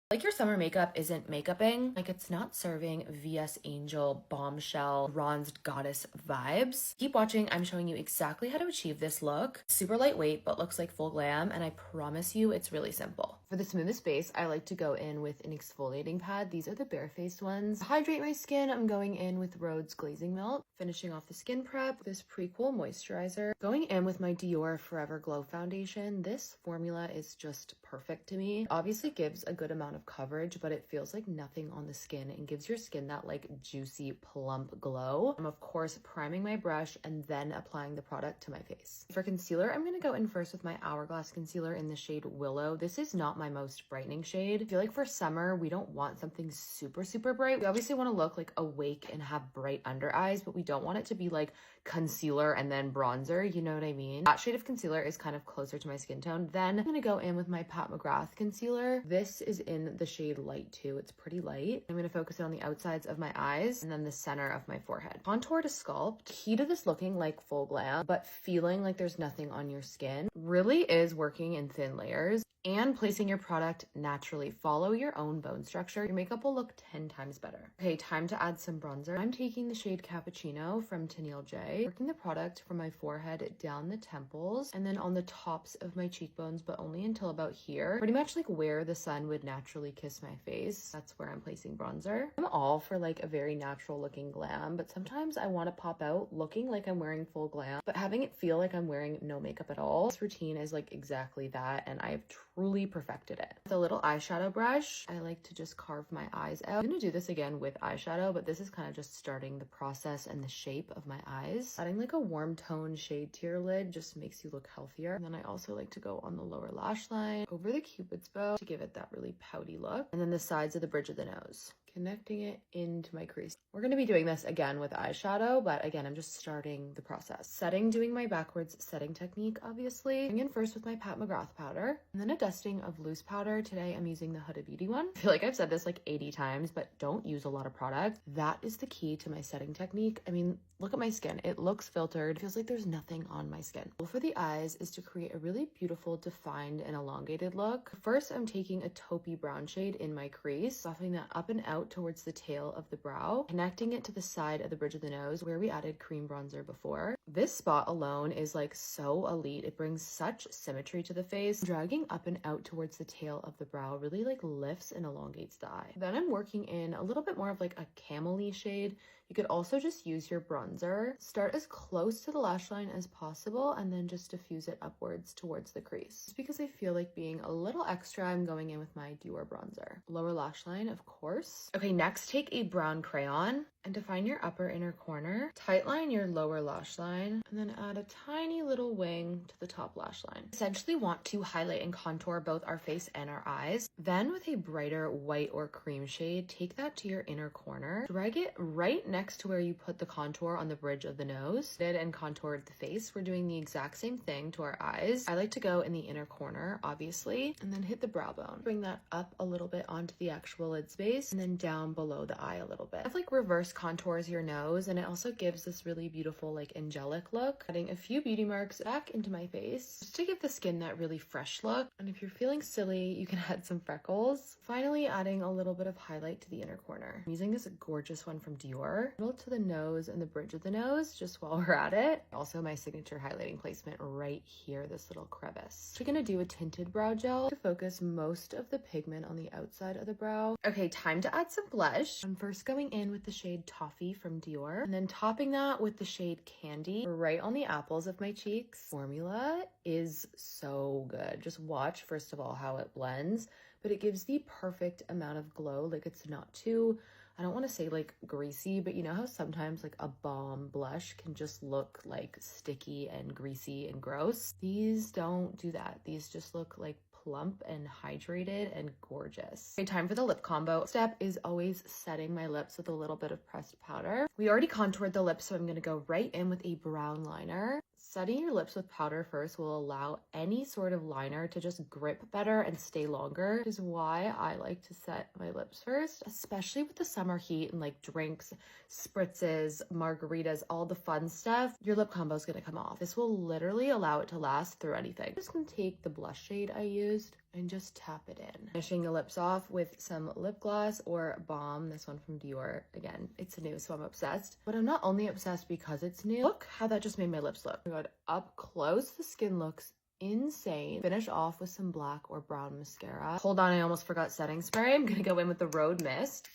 Like your summer makeup isn't makeuping, like it's not serving VS Angel bombshell bronzed goddess vibes. Keep watching, I'm showing you exactly how to achieve this look. Super lightweight, but looks like full glam, and I promise you it's really simple. For the smoothest base, I like to go in with an exfoliating pad. These are the bare-faced ones. To hydrate my skin, I'm going in with Rhodes Glazing Milk. Finishing off the skin prep, this Prequel moisturizer. Going in with my Dior Forever Glow foundation. This formula is just perfect to me. It obviously gives a good amount of coverage, but it feels like nothing on the skin and gives your skin that like juicy plump glow. I'm of course priming my brush and then applying the product to my face. For concealer, I'm gonna go in first with my Hourglass concealer in the shade Willow. This is not my most brightening shade. I feel like for summer we don't want something super bright. We obviously want to look like awake and have bright under eyes, but we don't want it to be like concealer and then bronzer, you know what I mean? That shade of concealer is kind of closer to my skin tone. Then I'm gonna go in with my Pat McGrath concealer. This is in the shade Light 2. It's pretty light. I'm gonna focus it on the outsides of my eyes and then the center of my forehead. Contour to sculpt. Key to this looking like full glam, but feeling like there's nothing on your skin really is working in thin layers and placing your product naturally. Follow your own bone structure. Your makeup will look 10 times better. Okay, time to add some bronzer. I'm taking the shade Cappuccino from Tennille J, working the product from my forehead down the temples and then on the tops of my cheekbones, but only until about here. Pretty much like where the sun would naturally kiss my face. That's where I'm placing bronzer. I'm all for like a very natural looking glam, but sometimes I want to pop out looking like I'm wearing full glam, but having it feel like I'm wearing no makeup at all. This routine is like exactly that, and I've truly perfected it. With a little eyeshadow brush, I like to just carve my eyes out. I'm gonna do this again with eyeshadow, but this is kind of just starting the process and the shape of my eyes. Adding like a warm tone shade to your lid just makes you look healthier. And then I also like to go on the lower lash line, over the cupid's bow to give it that really pouty look, and then the sides of the bridge of the nose, connecting it into my crease. We're going to be doing this again with eyeshadow, but again, I'm just starting the process. Doing my backwards setting technique, obviously. Going in first with my Pat McGrath powder, and then a dusting of loose powder. Today, I'm using the Huda Beauty one. I feel like I've said this like 80 times, but don't use a lot of product. That is the key to my setting technique. I mean, look at my skin. It looks filtered. It feels like there's nothing on my skin. The goal for the eyes is to create a really beautiful, defined, and elongated look. First, I'm taking a taupey brown shade in my crease, softening that up and out towards the tail of the brow, connecting it to the side of the bridge of the nose where we added cream bronzer before. This spot alone is like so elite. It brings such symmetry to the face. Dragging up and out towards the tail of the brow really like lifts and elongates the eye. Then I'm working in a little bit more of like a camel-y shade. You could also just use your bronzer. Start as close to the lash line as possible and then just diffuse it upwards towards the crease. Just because I feel like being a little extra, I'm going in with my Dior bronzer. Lower lash line, of course. Okay, next take a brown crayon and define your upper inner corner. Tightline your lower lash line and then add a tiny little wing to the top lash line. Essentially want to highlight and contour both our face and our eyes. Then with a brighter white or cream shade, take that to your inner corner. Drag it right next to where you put the contour on the bridge of the nose. Did and contoured the face. We're doing the exact same thing to our eyes. I like to go in the inner corner, obviously, and then hit the brow bone. Bring that up a little bit onto the actual lid space and then down below the eye a little bit. I've like reverse contours your nose, and it also gives this really beautiful like angelic look. Adding a few beauty marks back into my face just to give the skin that really fresh look. And if you're feeling silly, you can add some freckles. Finally, adding a little bit of highlight to the inner corner. I'm using this gorgeous one from Dior. A little to the nose and the bridge of the nose just while we're at it. Also my signature highlighting placement right here, this little crevice. We're gonna do a tinted brow gel to focus most of the pigment on the outside of the brow. Okay, time to add some blush. I'm first going in with the shade Toffee from Dior and then topping that with the shade Candy right on the apples of my cheeks. Formula is so good. Just watch first of all how it blends, but it gives the perfect amount of glow. Like it's not too, I don't want to say like greasy, but you know how sometimes like a balm blush can just look like sticky and greasy and gross? These don't do that. These just look like plump and hydrated and gorgeous. Okay, time for the lip combo. Step is always setting my lips with a little bit of pressed powder. We already contoured the lips, so I'm gonna go right in with a brown liner. Setting your lips with powder first will allow any sort of liner to just grip better and stay longer, which is why I like to set my lips first, especially with the summer heat and like drinks, spritzes, margaritas, all the fun stuff. Your lip combo is gonna come off. This will literally allow it to last through anything. I'm just gonna take the blush shade I used and just tap it in. Finishing the lips off with some lip gloss or balm. This one from Dior. Again, it's new, so I'm obsessed. But I'm not only obsessed because it's new. Look how that just made my lips look. Oh my god, up close, the skin looks insane. Finish off with some black or brown mascara. Hold on, I almost forgot setting spray. I'm gonna go in with the Rhode Mist.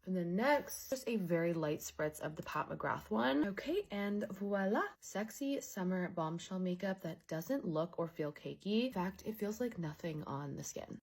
And then next, just a very light spritz of the Pat McGrath one. Okay, and voila. Sexy summer bombshell makeup that doesn't look or feel cakey. In fact, it feels like nothing on the skin.